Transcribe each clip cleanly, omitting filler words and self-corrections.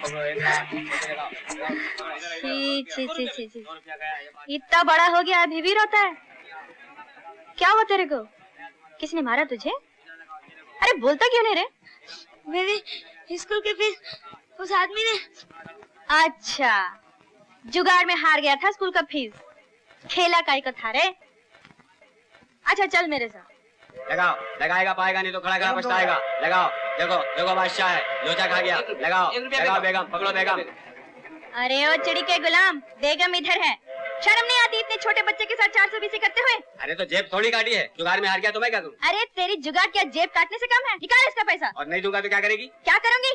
छी छी छी छी छी, इतना बड़ा हो गया अभी भी रोता है। क्या हुआ तेरे को? किसने मारा तुझे? अरे बोलता क्यों नहीं रे? मेरे स्कूल के फीस उस आदमी ने। अच्छा, जुगाड़ में हार गया था स्कूल का फीस। खेला काई का था रे? अच्छा चल मेरे साथ। लगाओ, लगाएगा पाएगा नहीं तो खड़ा खड़ा पछताएगा। लगाओ, देखो देखो बादशाह है, लोचा खा गया। लगाओ लगाओ बेगम, पकड़ो बेगम। अरे ओ चिड़ी के गुलाम, बेगम इधर है। शर्म नहीं आती इतने छोटे बच्चे के साथ 420 करते हुए? अरे तो जेब थोड़ी काटी है, जुगाड़ में हार गया तो मैं क्या करूं? अरे तेरी जुगाड़ क्या जेब काटने से कम है? निकाल इसका पैसा। और नहीं दूंगा तो क्या करेगी? क्या करूंगी?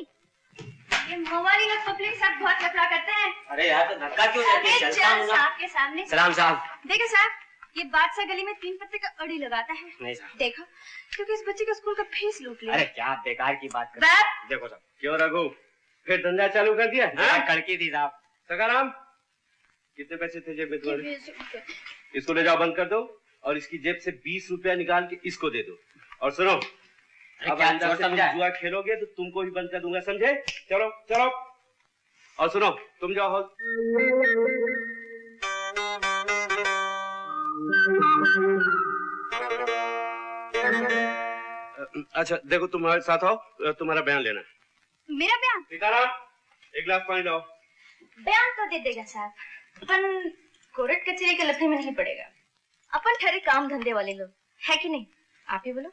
ये मोबाइल लोग पब्लिक साथ बहुत लफड़ा करते हैं। अरे यार तो धक्का क्यों देती है? साहब के सामने। सलाम साहब। देखो साहब, ये बादशाह गली में 3 पत्ते का अड़ी लगाता है। नहीं साहब। देखो, क्योंकि इस बच्चे का स्कूल का फीस लूट लिया। अरे क्या बेकार की बात कर रहे हैं। देखो साहब। क्यों रघु, फिर धंधा चालू कर दिया? कड़की थी साहब। सकाराम, कितने पैसे थे जेब में तुम्हारे? इसको ले जाओ, बंद कर दो और इसकी जेब से 20 रुपया निकाल के इसको दे दो। और सुनो, अब अंदर से तुम जुआ खेलोगे तो तुमको भी बंद कर दूंगा, समझे? चलो चलो। और सुनो, तुम जाओ। अच्छा देखो, तुम्हारे साथ आओ, तुम्हारा बयान लेना। मेरा बयान? सीताराम, एक गिलास पानी लाओ। बयान तो दे देगा साहब, अपन कोर्ट कचहरी के लफड़े में नहीं पड़ेगा। अपन ठहरे काम धंधे वाले लोग, है कि नहीं? आप ही बोलो।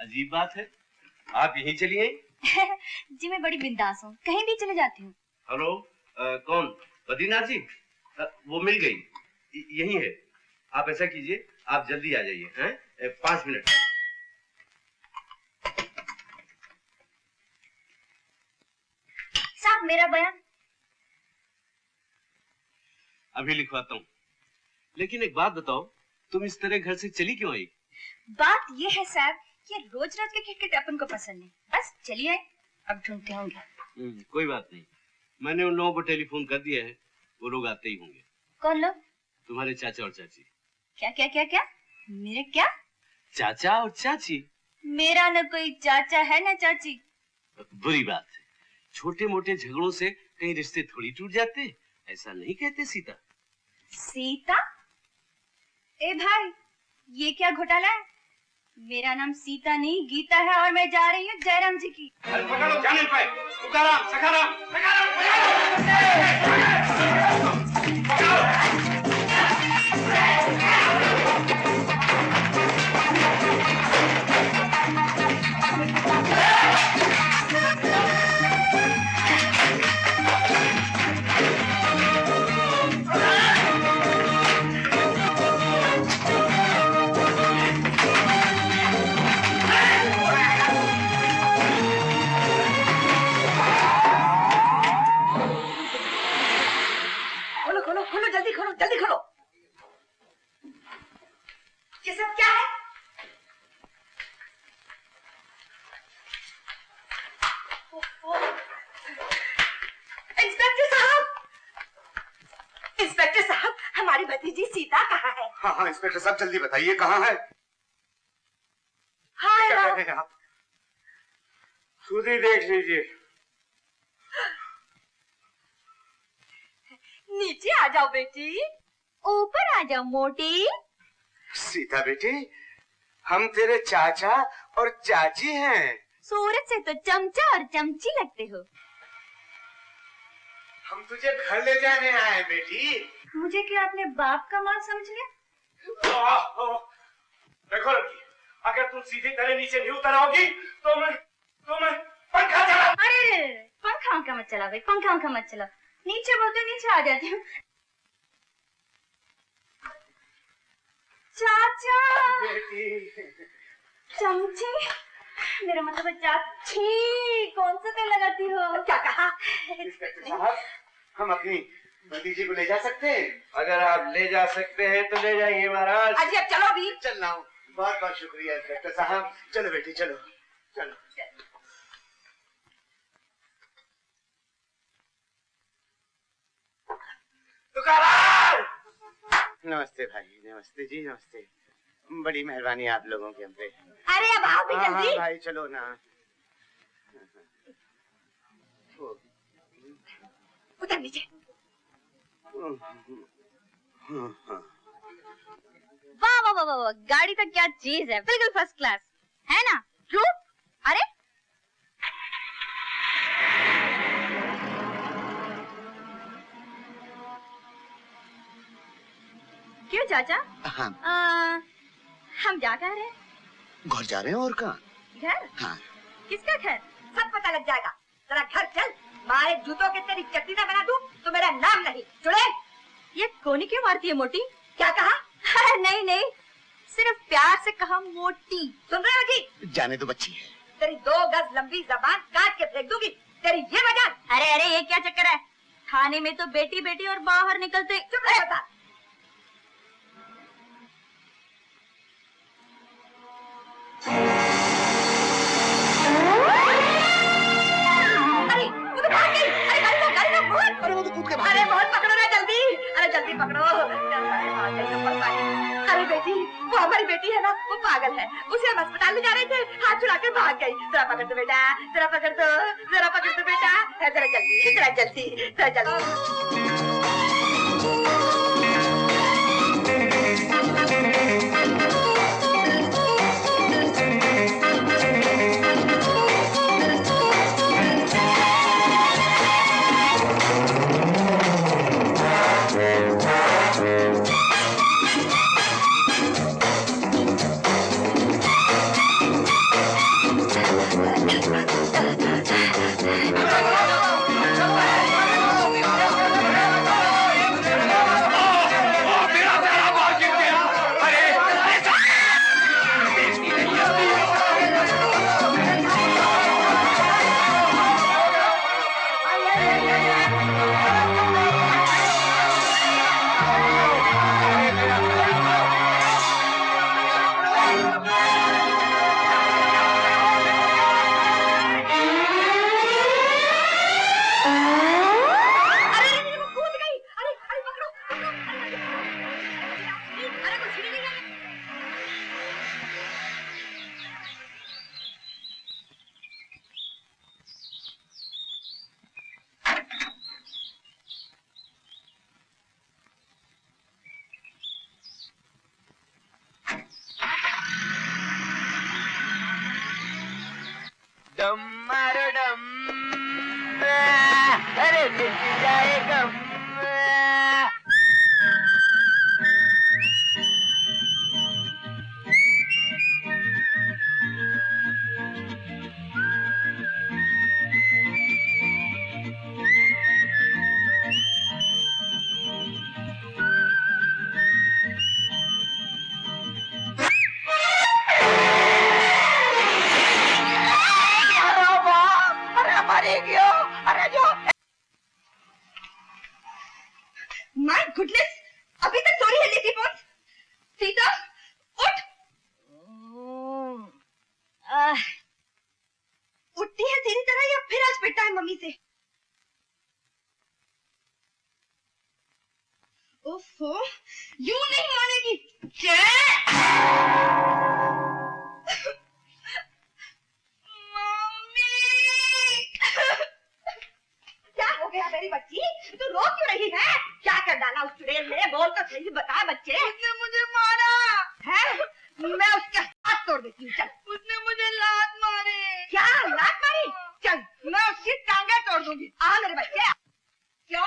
अजीब बात है, आप यहीं चली आई? जी मैं बड़ी बिंदास हूँ, कहीं भी चले जाती हूँ। हेलो, कौन? बद्रीनाथ जी? वो मिल गई, यही है। आप ऐसा कीजिए, आप जल्दी आ जाइए, हैं? 5 मिनट। साहब मेरा बयान अभी लिखवाता हूँ। लेकिन एक बात बताओ, तुम इस तरह घर से चली क्यों आई? बात ये है साहब, ये रोज रोज के खिटखिट अपन को पसंद नहीं। बस चलिए, अब ढूंढते होंगे। कोई बात नहीं, मैंने उन लोगों को टेलीफोन कर दिया है, वो लोग आते ही होंगे। कौन लोग? तुम्हारे चाचा और चाची। क्या क्या क्या क्या? मेरे क्या? चाचा और चाची? मेरा न कोई चाचा है न चाची। बुरी बात है, छोटे मोटे झगड़ों से कहीं रिश्ते थोड़ी टूट जाते, ऐसा नहीं कहते सीता। सीता? ए भाई, ये क्या घोटाला है? मेरा नाम सीता नहीं गीता है और मैं जा रही हूँ जयराम जी की। पकड़ो, जाने पाए। तुकाराम, सखाराम, जल्दी खोलो। ये सब क्या है? इंस्पेक्टर साहब, इंस्पेक्टर साहब, हमारी भतीजी सीता कहाँ है? हाँ हाँ इंस्पेक्टर साहब, जल्दी बताइए कहाँ है? हाँ क्या कह रहे हैं आप? खुद ही देख लीजिए। नीचे आ जाओ बेटी। ऊपर आ जाओ मोटी। सीता बेटी, हम तेरे चाचा और चाची हैं। सूरत से तो चमचा और चमची लगते हो। हम तुझे घर ले जाने आए बेटी। मुझे क्या अपने बाप का माल समझ लिया? देखो लड़की, अगर तुम सीधी तरह नीचे नहीं उतर आओगी तो मैं पंखा चला। अरे पंखा मत चला भाई, पंखा मत चला। नीचे बोलते नीचे आ जाती हूँ। चाचा चमची, मेरा मतलब है चाची। कौन सा तेल लगाती हो? क्या कहा? इंस्पेक्टर साहब, हम अपनी भतीजी को ले जा सकते हैं? अगर आप ले जा सकते हैं तो ले जाइए महाराज। अजी अब चलो अभी। चल रहा हूँ। बहुत बहुत शुक्रिया इंस्पेक्टर साहब। चलो बेटी चलो चलो। तुकाराम! नमस्ते भाई, नमस्ते जी, नमस्ते। बड़ी मेहरबानी आप लोगों की हम पे। अरे अब आओ भी जल्दी। हाँ भाई चलो ना। उतर नीचे। वाह वाह वाह वाह, गाड़ी तो क्या चीज है, बिल्कुल फर्स्ट क्लास है ना। रूप, अरे क्यों चाचा? हाँ। हम जा कह रहे हैं? घर जा रहे हैं और कहाँ? घर? हाँ। किसका घर? सब पता लग जाएगा। जरा घर चल, मारे जूतों के तेरी चटनी ना बना दूं तो मेरा नाम नहीं। चुड़ैल, ये कोनी क्यों मारती है मोटी? क्या कहा? नहीं नहीं, सिर्फ प्यार से कहा मोटी। सुन रहे हो जी? जाने दो बच्ची है। तेरी 2 गज लंबी जबान काट के फेंक दूंगी। तेरी ये वजह। अरे अरे, ये क्या चक्कर है? थाने में तो बेटी बेटी और बाहर निकलते। चुप रह बता। अरे वो तो भाग गई। अरे गाड़ी में बहुत। अरे वो तो कूद के भाग अरे बहुत पकड़ो ना जल्दी। अरे जल्दी पकड़ो। अरे बेटी, वो हमारी बेटी है ना, वो पागल है। उसे हम अस्पताल में जा रहे थे, हाथ छुड़ाकर भाग गई। जरा पकड़ दो बेटा, जरा पकड़ दो, जरा पकड़ दो बेटा। जरा जल्दी, जरा जल्दी, जरा जल्दी। डम मारो डम, अरे मिट जाए गम। My goodness! अभी तक सोरी हिली थी फोन। सीता, उठ। उठती है तेरी तरह या फिर आज पिटता है मम्मी से? ओफो, यूं नहीं मानेगी। क्या हो गया मेरी बच्ची? तू रो क्यों रही है? क्या कर डाला उस चुड़ैल ने? बोल तो सही, बता बच्चे। उसने मुझे मारा है। मैं उसके हाथ तोड़ देती हूँ। चल। उसने मुझे लात मारे। क्या लात मारी? चल, मैं उसकी टांगे तोड़ दूंगी। आ मेरे बच्चे। क्यों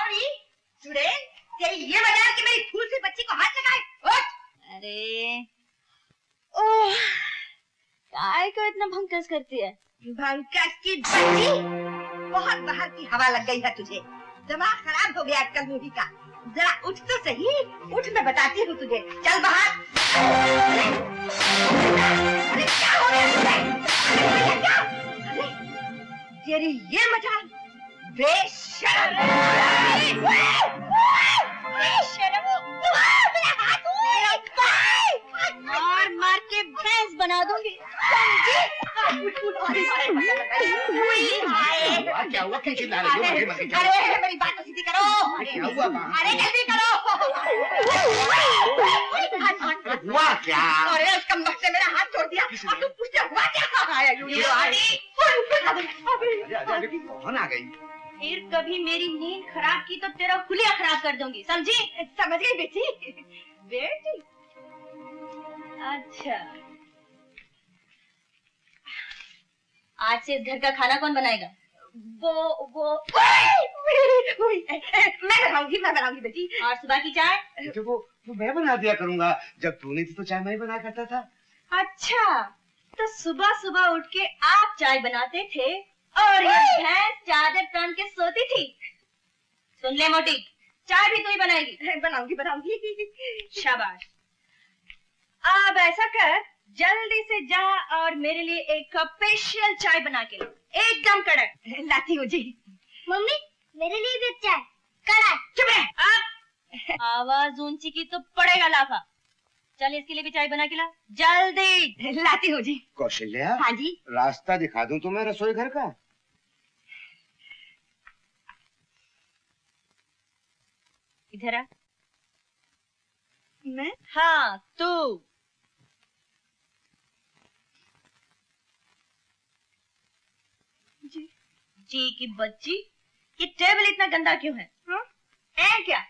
चुड़ैल, तेरी ये वजह है कि मेरी फूल सी बच्ची को हाथ लगाए? उठ। अरे ओह, काय को इतना भंकस करती है? भंकस की बच्ची, बहुत बाहर की हवा लग गई है तुझे। दिमाग खराब हो गया अक्कल मुही का। जरा उठ तो सही। उठ, मैं बताती हूँ तुझे। चल बाहर। अरे क्या हो गया तुझे? अरे क्या? अरे तेरी ये मजाल, बेशर्म। बेशर्म, मेरा हाथ मार मार के भैंस बना दूंगी, समझी? क्या हुआ? क्या चिल्ला रही हो? अरे मेरी बात तो सीधी करो। अरे जल्दी करो। हुआ क्या? अरे उसका मुंह से मेरा हाथ तोड़ दिया और तुम पूछते हुआ क्या? कौन आ गई? फिर कभी मेरी नींद खराब की तो तेरा हुलिया खराब कर दूंगी, समझी? समझ गई बेटी? बेटी अच्छा, आज से इस घर का खाना कौन बनाएगा? वो मैं बनाऊंगी बेटी। और सुबह की चाय? तो वो मैं बना दिया करूंगा। जब तू नहीं थी तो चाय मैं ही बना करता था। अच्छा, तो सुबह सुबह उठ के आप चाय बनाते थे और ये भैंस चादर तान के सोती थी। सुन ले मोटी, चाय भी तू ही बनाएगी। बनाऊंगी। शाबाश। अब ऐसा कर, जल्दी से जा और मेरे लिए एक कप स्पेशल चाय बना के ला, एकदम कड़क। लाती हूँ जी। मम्मी, मेरे लिए भी चाय कड़क। चुप रह। आवाज ऊंची की तो पड़ेगा लाफा। चल इसके लिए भी चाय बना के ला, जल्दी। लाती हूँ जी। कौशल्या, हाँ जी। रास्ता दिखा दूं तुम्हें रसोई घर का? इधर आ। मैं? हाँ, तू। जी की बच्ची, ये टेबल इतना गंदा क्यों है? हाँ? ऐ क्या?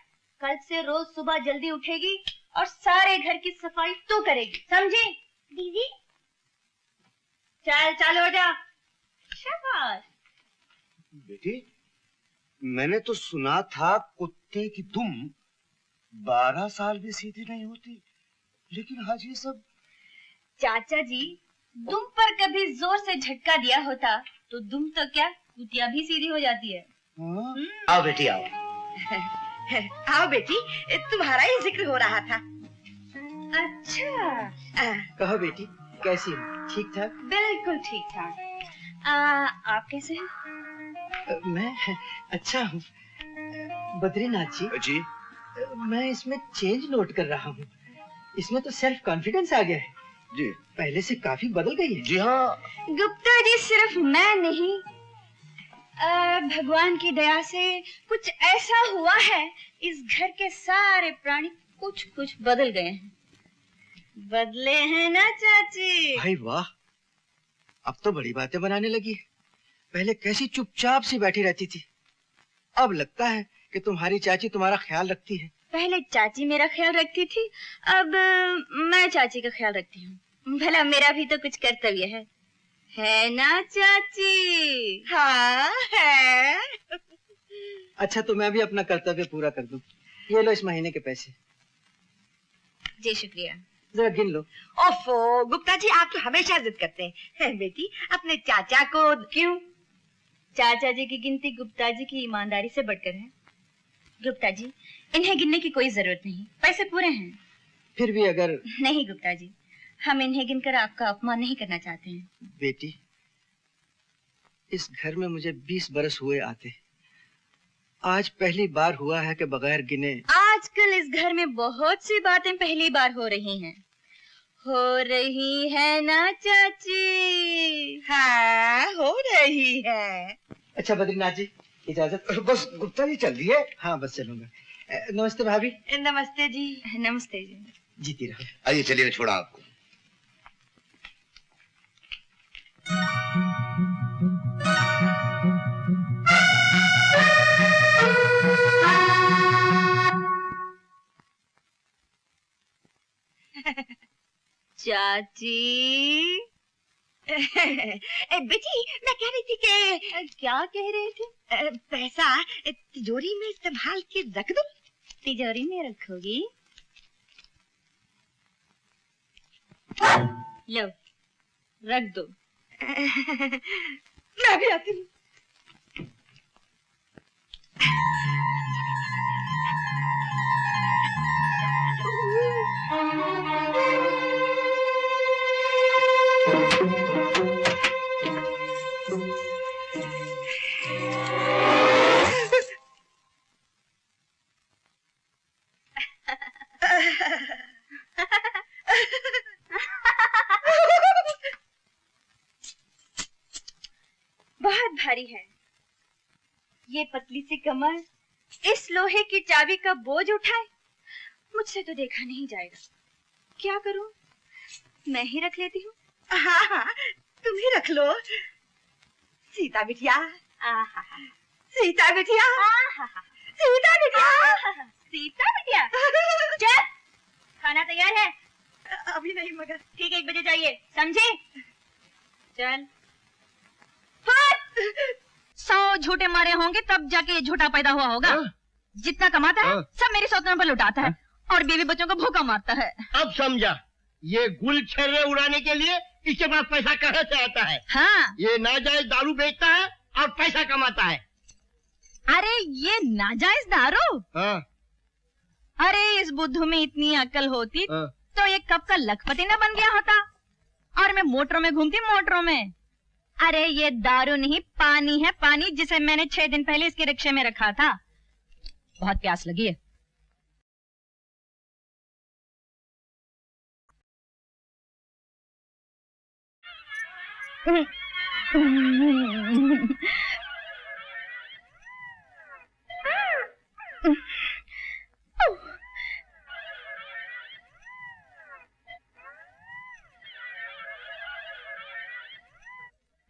कल से रोज सुबह जल्दी उठेगी और सारे घर की सफाई तू करेगी, समझी? दीदी, चल चालू हो जा। शाबाश। बेटी, मैंने तो सुना था कुत्ते की दुम 12 साल भी सीधी नहीं होती, लेकिन आज ये सब। चाचा जी, दुम पर कभी जोर से झटका दिया होता तो दुम तो क्या, कुतिया भी सीधी हो जाती है। आओ बेटी आओ। आओ बेटी, तुम्हारा ही जिक्र हो रहा था। अच्छा, कहो बेटी, कैसी हो? ठीक ठाक? बिल्कुल ठीक ठाक। आप कैसे हैं? मैं अच्छा हूँ। बद्रीनाथ जी, मैं इसमें चेंज नोट कर रहा हूँ। इसमें तो सेल्फ कॉन्फिडेंस आ गया है जी, पहले से काफी बदल गई है। जी हाँ। गुप्ता जी, सिर्फ मैं नहीं, भगवान की दया से कुछ ऐसा हुआ है, इस घर के सारे प्राणी कुछ कुछ बदल गए हैं। बदले हैं ना चाची? भाई वाह, अब तो बड़ी बातें बनाने लगी। पहले कैसी चुपचाप सी बैठी रहती थी, अब लगता है कि तुम्हारी चाची तुम्हारा ख्याल रखती है। पहले चाची मेरा ख्याल रखती थी, अब मैं चाची का ख्याल रखती हूँ। भला मेरा भी तो कुछ कर्तव्य है ना चाची? हाँ है। अच्छा, तो मैं भी अपना कर्तव्य पूरा कर दूं। ये लो इस महीने के पैसे। जी शुक्रिया। जरा गिन लो। ओफो, गुप्ता जी आप तो हमेशा जिद करते हैं। बेटी, अपने चाचा को क्यों? चाचा जी की गिनती गुप्ता जी की ईमानदारी से बढ़कर है। गुप्ता जी, इन्हें गिनने की कोई जरूरत नहीं, पैसे पूरे हैं। फिर भी अगर। नहीं गुप्ता जी, हम इन्हें गिनकर आपका अपमान नहीं करना चाहते हैं। बेटी, इस घर में मुझे 20 बरस हुए आते, आज पहली बार हुआ है कि बगैर गिने। आजकल इस घर में बहुत सी बातें पहली बार हो रही हैं। हो रही है ना चाची? हाँ हो रही है। अच्छा बद्रीनाथ जी, इजाजत। बस गुप्ता जी चल दिए? हाँ बस चलूंगा। नमस्ते भाभी। नमस्ते जी। नमस्ते जी। जीती रहो। आइए चलिए, मैं छोड़ा आपको। चाची। बेटी, मैं कह रही थी कि। क्या कह रही थी? पैसा तिजोरी में संभाल के रख दो। तिजोरी में रखोगी? लो, रख दो। मैं भी आती हूँ। बहुत भारी है ये पतली सी कमर, इस लोहे की चाबी का बोझ उठाए, मुझसे तो देखा नहीं जाएगा। क्या करूं? मैं ही रख लेती हूँ। हाँ हाँ, तुम ही रख लो। सीता बिटिया, सीता बिटिया, सीता बिटिया, सीता बिटिया। चल, खाना तैयार है। अभी नहीं मगर ठीक 1 बजे चाहिए, समझे? चल। 100 झूठे मारे होंगे तब जाके ये झूठा पैदा हुआ होगा। जितना कमाता है सब मेरी सौतों पर लुटाता है और बीवी बच्चों को भूखा मारता है। अब समझा, ये गुल छर्रे उड़ाने के लिए इसके पास पैसा कहाँ से आता है? हाँ। ये नाजायज दारू बेचता है और पैसा कमाता है। अरे ये नाजायज दारू? हाँ। अरे इस बुद्धू में इतनी अक्ल होती हाँ। तो ये कब का लखपति न बन गया होता। और मैं मोटरों में घूमती, मोटरों में। अरे ये दारू नहीं, पानी है, पानी, जिसे मैंने 6 दिन पहले इसके रिक्शे में रखा था। बहुत प्यास लगी है।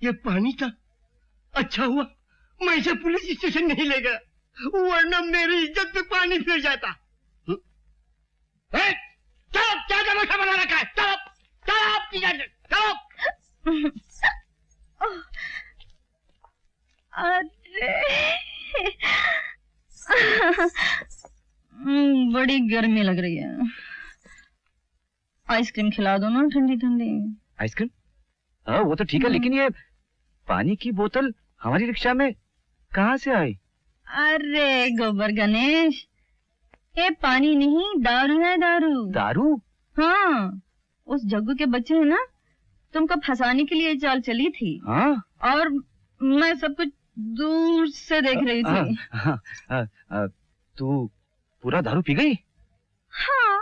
ये पानी था। अच्छा हुआ मैं इसे पुलिस स्टेशन नहीं ले गया, वरना मेरी इज्जत पे पानी फिर जाता। चलो, क्या तमाशा बना रखा है? चलो चलो चलो। बड़ी गर्मी लग रही है। आइसक्रीम खिला दो ना, ठंडी ठंडी। आइसक्रीम? हाँ वो तो ठीक है, लेकिन ये पानी की बोतल हमारी रिक्शा में कहाँ से आई? अरे गोबर गणेश, ये पानी नहीं, दारू है, दारू। दारू? हाँ, उस जग्गू के बच्चे है ना, तुमको फंसाने के लिए चाल चली थी। हाँ? और मैं सब कुछ दूर से देख रही थी। तू पूरा दारू पी गई? हाँ।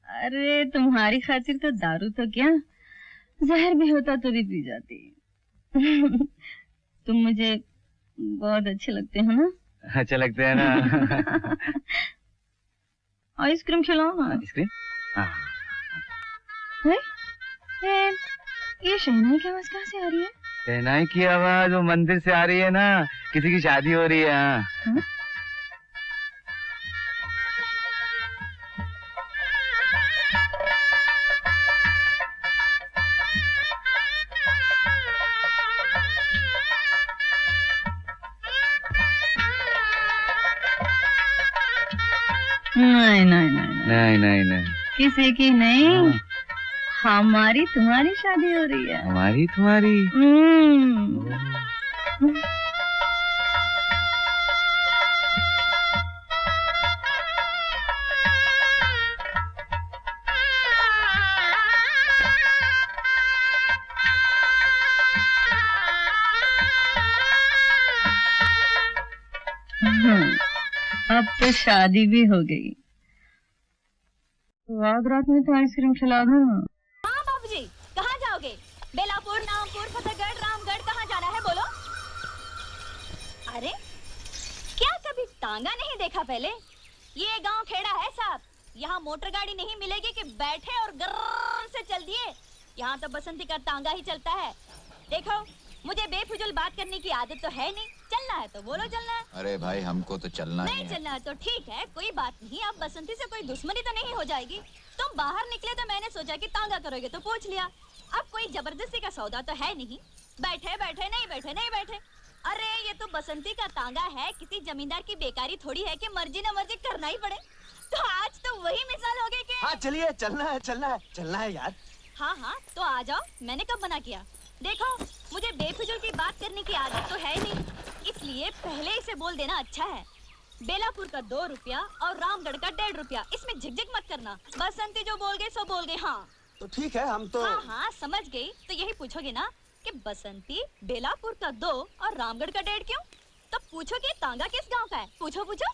अरे तुम्हारी खातिर तो दारू तो क्या, जहर भी होता तो भी पी जाती। तुम मुझे बहुत अच्छे लगते हो ना? अच्छा लगते हैं ना। आइसक्रीम खिलाओ ना। आइसक्रीम? हाँ। ये शहनाई की आवाज कहाँ से आ रही है? शहनाई की आवाज वो मंदिर से आ रही है ना, किसी की शादी हो रही है। हाँ? नहीं नहीं नहीं नहीं नहीं, किसी की नहीं, हमारी तुम्हारी शादी हो रही है। हमारी तुम्हारी? अब तो शादी भी हो गई। रात में तो आइसक्रीम खिला दो ना। हाँ बाबूजी, कहाँ जाओगे? बेलापुर, नामपुर, फतेहगढ़, रामगढ़, कहाँ जाना है बोलो? अरे क्या कभी तांगा नहीं देखा पहले? ये गांव खेड़ा है साहब, यहाँ मोटर गाड़ी नहीं मिलेगी कि बैठे और गर्र से चल दिए। यहाँ तो बसंती का तांगा ही चलता है। देखो, मुझे बेफिजूल बात करने की आदत तो है नहीं। चलना है तो बोलो चलना है। अरे भाई हमको तो चलना नहीं चलना है तो ठीक है, कोई बात नहीं। अब बसंती से कोई दुश्मनी तो नहीं हो जाएगी। तुम बाहर निकले तो मैंने सोचा कि तांगा करोगे तो पूछ लिया। अब कोई जबरदस्ती का सौदा तो है नहीं। बैठे बैठे नहीं बैठे नहीं बैठे। अरे ये तो बसंती का तांगा है, किसी जमींदार की बेकारी थोड़ी है कि मर्जी न मर्जी करना ही पड़े। तो आज तो वही मिसाल हो गई कि हाँ चलिए, चलना है चलना है चलना है यार। हाँ हाँ तो आ जाओ, मैंने कब मना किया? देखो, मुझे बेफिजूल की बात करने की आदत तो है नहीं, इसलिए पहले इसे बोल देना अच्छा है। बेलापुर का 2 रुपया और रामगढ़ का 1.5 रुपया, इसमें झिकझिक मत करना। बसंती जो बोल गए सो बोल गए। हाँ तो ठीक है, हम तो हाँ हाँ समझ गई। तो यही पूछोगे ना कि बसंती बेलापुर का 2 और रामगढ़ का 1.5 क्यों? तो पूछोगे तांगा किस गांव का है? पूछो पूछो।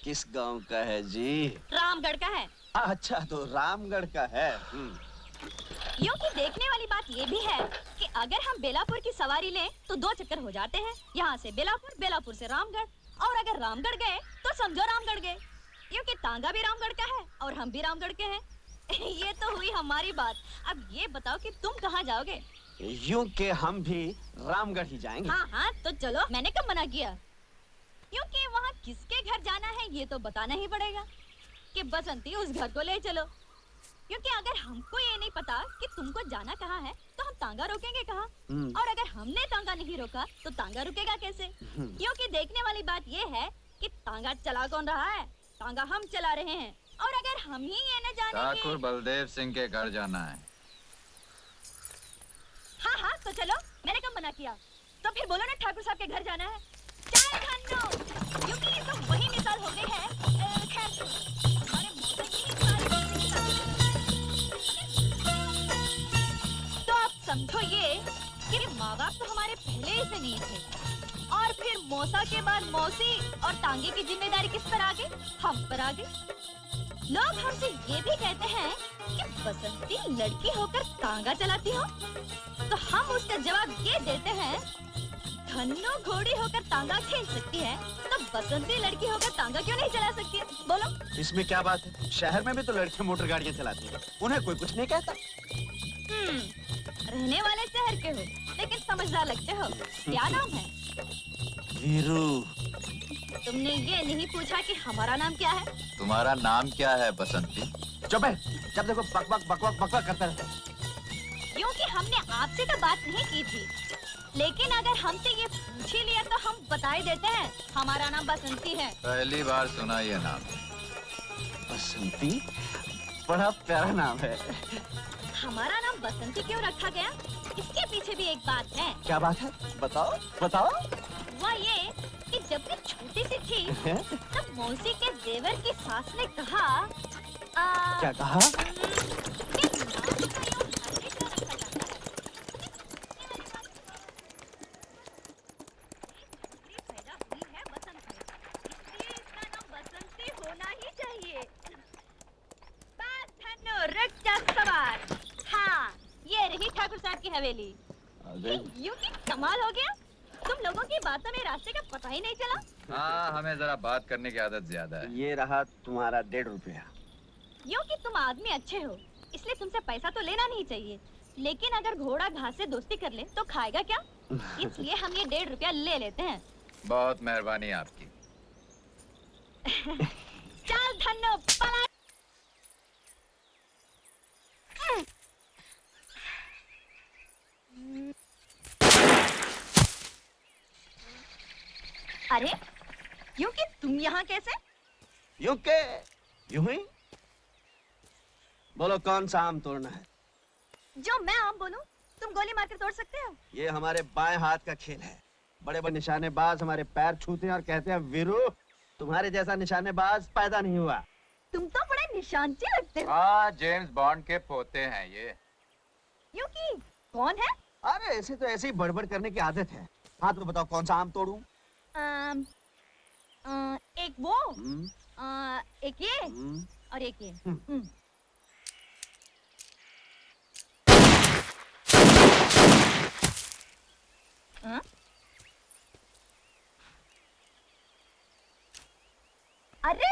किस गांव का है जी? रामगढ़ का है। अच्छा तो रामगढ़ का है। यूं कि देखने वाली बात ये भी है कि अगर हम बेलापुर की सवारी लें तो 2 चक्कर हो जाते हैं। यहाँ से बेलापुर, बेलापुर से रामगढ़, और अगर रामगढ़ गए तो समझो रामगढ़ गए। क्योंकि तांगा भी रामगढ़ का है और हम भी रामगढ़ के हैं। ये तो हुई हमारी बात। अब ये बताओ कि तुम कहाँ जाओगे? यूं के हम भी रामगढ़ ही जाएंगे। हाँ हाँ तो चलो, मैंने कब मना किया? क्योंकि वहाँ किसके घर जाना है ये तो बताना ही पड़ेगा कि बसंती उस घर को ले चलो। क्योंकि अगर हमको ये नहीं पता कि तुमको जाना कहाँ है तो हम तांगा रोकेंगे कहाँ? और अगर हमने तांगा नहीं रोका तो तांगा रुकेगा कैसे? क्योंकि देखने वाली बात ये है कि तांगा चला कौन रहा है? तांगा हम चला रहे हैं। और अगर हम ही ये न जाने ठाकुर बलदेव सिंह के घर जाना है। हाँ हाँ तो चलो, मैंने कब मना किया? तो फिर बोलो ना ठाकुर साहब के घर जाना है। चाय खानो, क्योंकि ये तो वही मिसाल हो गई है। खैर हमारे मौसम की तो आप समझो ये कि माँ बाप तो हमारे पहले ही से नहीं थे और फिर मौसा के बाद मौसी और तांगे की जिम्मेदारी किस पर आ गई? हम पर आ गई। लोग हमसे ये भी कहते हैं कि बसंती लड़की होकर तांगा चलाती हो, तो हम उसका जवाब ये देते हैं धन्नो घोड़ी होकर तांगा खेल सकती है तो बसंती लड़की होकर तांगा क्यों नहीं चला सकती है? बोलो। इसमें क्या बात है? शहर में भी तो लड़के मोटर गाड़ियाँ चलाती हैं, उन्हें कोई कुछ नहीं कहता। रहने वाले शहर के हो लेकिन समझदार लगते हो। क्या नाम है? वीरू। तुमने ये नहीं पूछा कि हमारा नाम क्या है? तुम्हारा नाम क्या है बसंती? चुप है, जब देखो बकबक बकबक बकबक करता रहता है। क्योंकि हमने आपसे तो बात नहीं की थी, लेकिन अगर हमसे ये पूछ ही लिया तो हम बता ही देते हैं हमारा नाम बसंती है। पहली बार सुना ये नाम। बसंती बड़ा प्यारा नाम है। हमारा नाम बसंती क्यों रखा गया? इसके पीछे भी एक बात है। क्या बात है? बताओ बताओ। वह ये कि जब मैं छोटी सी थी तब मौसी के देवर की सास ने कहा क्या कहा? हाँ, ये रही ठाकुर साहब की हवेली। यूं कि कमाल हो गया, तुम लोगों की बातों में रास्ते का पता ही नहीं चला। हाँ, हमें जरा बात करने की आदत ज्यादा है। ये रहा तुम्हारा 1.5 रुपया। यूं कि तुम आदमी अच्छे हो इसलिए तुमसे पैसा तो लेना नहीं चाहिए, लेकिन अगर घोड़ा घास से दोस्ती कर ले तो खाएगा क्या? इसलिए हम ये 1.5 रुपया ले लेते हैं। बहुत मेहरबानी आपकी। चल धन्नो पला। अरे यूं कि तुम यहाँ कैसे? यूं के यूं ही। बोलो कौन सा आम तोड़ना है? जो मैं आम बोलूं तुम गोली मार कर तोड़ सकते हो। ये हमारे बाएं हाथ का खेल है। बड़े बड़े निशानेबाज हमारे पैर छूते हैं और कहते हैं वीरू तुम्हारे जैसा निशानेबाज पैदा नहीं हुआ। तुम तो बड़े निशानची लगते हो। हाँ, जेम्स बॉन्ड के पोते हैं ये। यूं कि कौन है? अरे ऐसे तो ऐसे ही बड़बड़ करने की आदत है। हाँ तो बताओ कौन सा आम तोड़ूं? एक वो एक ये और एक ये। अरे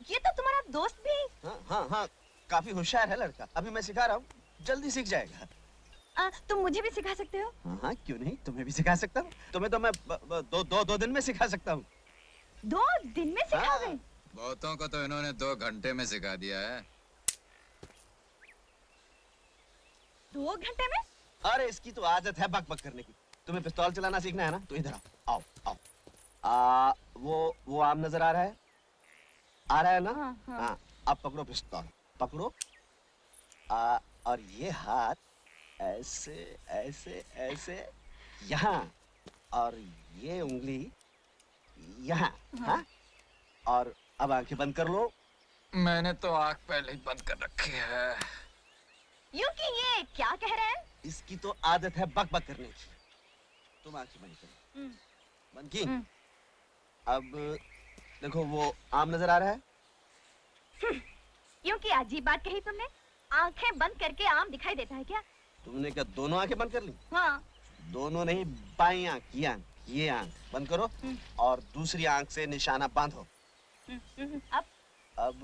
ये तो तुम्हारा दोस्त भी। हाँ हाँ काफी होशियार है लड़का। अभी मैं सिखा रहा हूँ, जल्दी सीख जाएगा। तुम मुझे भी सिखा सकते हो? हाँ क्यों नहीं, तुम्हें भी सिखा सकता हूँ। तुम्हें तो मैं दो दिन में सिखा सकता हूँ। 2 दिन में सिखाओगे? बहुतों को तो इन्होंने 2 घंटे में सिखा दिया है। 2 घंटे में? अरे इसकी तो आदत है बक बक करने की। तुम्हें पिस्तौल चलाना सीखना है ना, तो इधर आओ आओ आओ। वो आम नजर आ रहा है? आ रहा है ना? हाँ। अब पकड़ो पिस्तौल, पकड़ो। और ये हाथ ऐसे ऐसे ऐसे यहाँ, और ये उंगली यहाँ। हाँ। और अब आंखें बंद कर लो। मैंने तो आँख पहले ही बंद कर रखी है। यूं कि ये क्या कह रहे हैं? इसकी तो आदत है बक बक करने की। तुम आंखें बंद करो। बंद की? अब देखो वो आम नजर आ रहा है? यूं कि अजीब बात कही तुमने। आंखें बंद करके आम दिखाई देता है क्या? तुमने क्या दोनों आंखें बंद कर ली? हाँ। दोनों नहीं, बाई आंख, ये आंख बंद करो और दूसरी आंख से निशाना बांधो। अब अब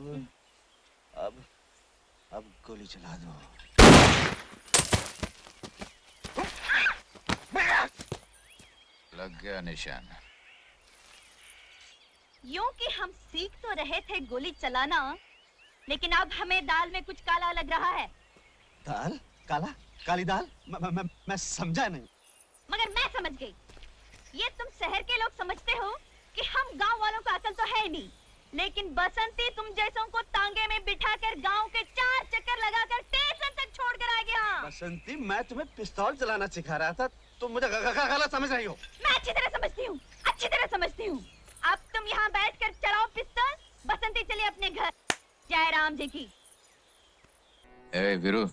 गोली चला दो। लग गया निशान। यूं कि हम सीख तो रहे थे गोली चलाना, लेकिन अब हमें दाल में कुछ काला लग रहा है। दाल? काला? काली दाल? मैं समझा नहीं। मगर मैं समझ गई। ये तुम शहर के लोग समझते हो कि हम गांव वालों को अकल तो है नहीं, लेकिन बसंती तुम जैसों को तांगे में बिठाकर गांव के 4 चक्कर लगाकर स्टेशन तक छोड़ कर आ गया। बसंती, मैं तुम्हें पिस्तौल चलाना सिखा रहा था, तुम मुझे गलत समझ रही हो। मैं अच्छी तरह समझती हूँ, अच्छी तरह समझती हूँ। अब तुम यहाँ बैठकर चलाओ पिस्तौल, बसंती चली अपने घर। जय राम जी की। ए वीरू,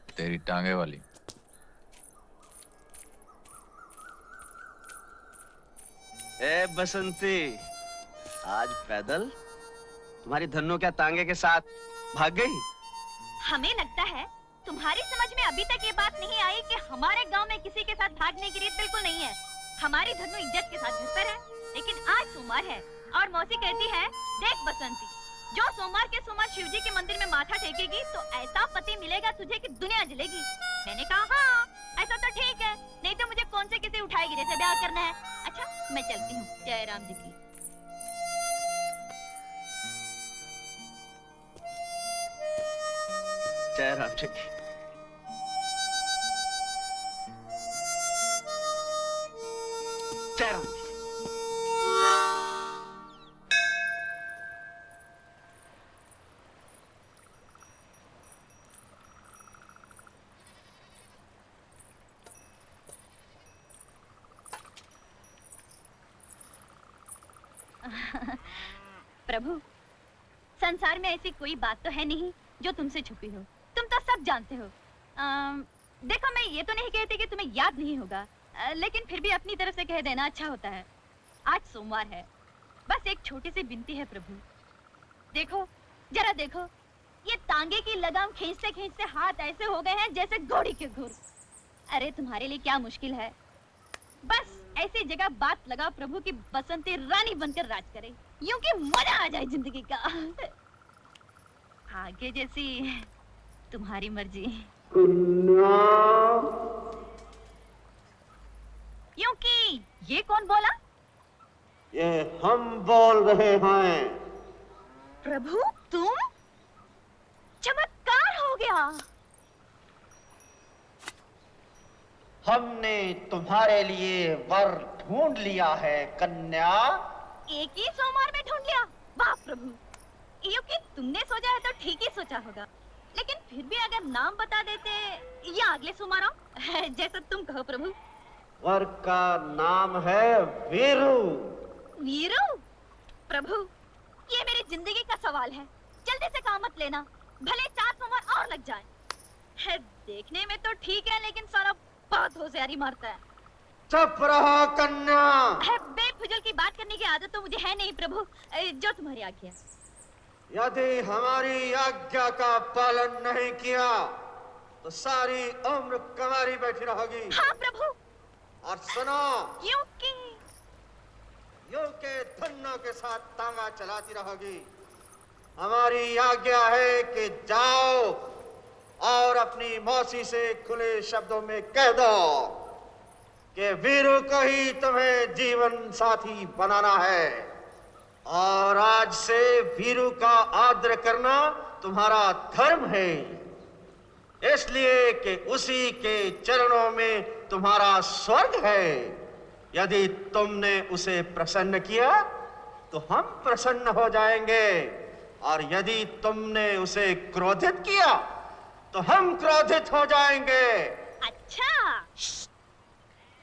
तेरी टांगे वाली। ए बसंती, आज पैदल तुम्हारी धन्नो क्या तांगे के साथ भाग गई? हमें लगता है तुम्हारी समझ में अभी तक ये बात नहीं आई कि हमारे गांव में किसी के साथ भागने की रीत बिल्कुल नहीं है। हमारी धन्नो इज्जत के साथ घर पर है, लेकिन आज सोमवार है और मौसी कहती है, देख बसंती, जो सोमवार के सोमवार शिव जी के मंदिर में माथा टेकेगी तो ऐसा पति मिलेगा तुझे कि दुनिया जलेगी। मैंने कहा हाँ, ऐसा तो ठीक है, नहीं तो मुझे कौन से किसी उठाएगी जैसे ब्याह करना है। अच्छा, मैं चलती हूँ। जय राम जी की। जय राम जी की। जय राम जी। प्रभु, संसार में ऐसी कोई बात तो है नहीं जो तुमसे छुपी हो। तुम तो सब जानते हो। देखो, मैं ये तो नहीं कहती कि तुम्हें याद नहीं होगा, लेकिन फिर भी अपनी तरफ से कह देना अच्छा होता है। आज सोमवार है, बस एक छोटी सी विनती है प्रभु। देखो, जरा देखो, ये तांगे की लगाम खींचते खींचते हाथ ऐसे हो गए हैं जैसे घोड़ी के घुर। अरे तुम्हारे लिए क्या मुश्किल है, बस ऐसी जगह बात लगाओ प्रभु की बसंती रानी बनकर राज करे, यूं कि मजा आ जाए जिंदगी का। आगे जैसी तुम्हारी मर्जी। यूं कि ये कौन बोला? ये हम बोल रहे हैं। प्रभु, तुम? चमत्कार हो गया। हमने तुम्हारे लिए वर ढूंढ लिया है कन्या। एक ही सोमवार में ढूंढ लिया? वाह प्रभु, यूं कि तुमने सोचा है तो ठीक ही सोचा होगा, लेकिन फिर भी अगर नाम बता देते या अगले सोमवार आओ, जैसा तुम कहो प्रभु। वर का नाम है वीरू। वीरू? प्रभु, ये मेरी जिंदगी का सवाल है, जल्दी से काम मत लेना, भले 4 सोमवार और लग जाए। है, देखने में तो ठीक है, लेकिन सारा बहुत होशियारी मारता है। चुप रहो कन्या। बेफिजूल की बात करने की आदत तो मुझे है नहीं प्रभु, जो तुम्हारी आज्ञा। यदि हमारी आज्ञा का पालन नहीं किया तो सारी उम्र कमारी बैठी रहोगी। हाँ प्रभु। और सुनो, यूं के धन्नो के साथ तांगा चलाती रहोगी। हमारी आज्ञा है कि जाओ और अपनी मौसी से खुले शब्दों में कह दो कि वीरू को ही तुम्हें जीवन साथी बनाना है, और आज से वीरू का आदर करना तुम्हारा धर्म है, इसलिए कि उसी के चरणों में तुम्हारा स्वर्ग है। यदि तुमने उसे प्रसन्न किया तो हम प्रसन्न हो जाएंगे, और यदि तुमने उसे क्रोधित किया तो हम क्रोधित हो जाएंगे। अच्छा,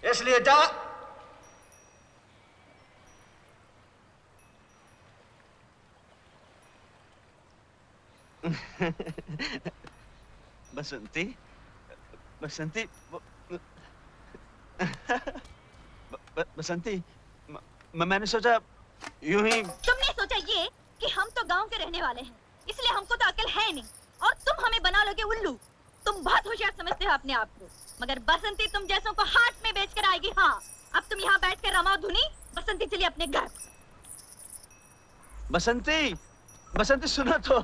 इसलिए जा। बसंती, बसंती, बसंती, मैंने सोचा यूं ही। तुमने सोचा ये कि हम तो गांव के रहने वाले हैं, इसलिए हमको तो अकल है नहीं, और तुम हमें बना लोगे उल्लू। तुम बहुत होशियार समझते हो अपने आप को, मगर बसंती तुम जैसों को हाथ में बेचकर आएगी। हाँ, अब तुम यहाँ बैठकर रमाओ धुनी, बसंती चली अपने घर। बसंती, बसंती सुनो तो।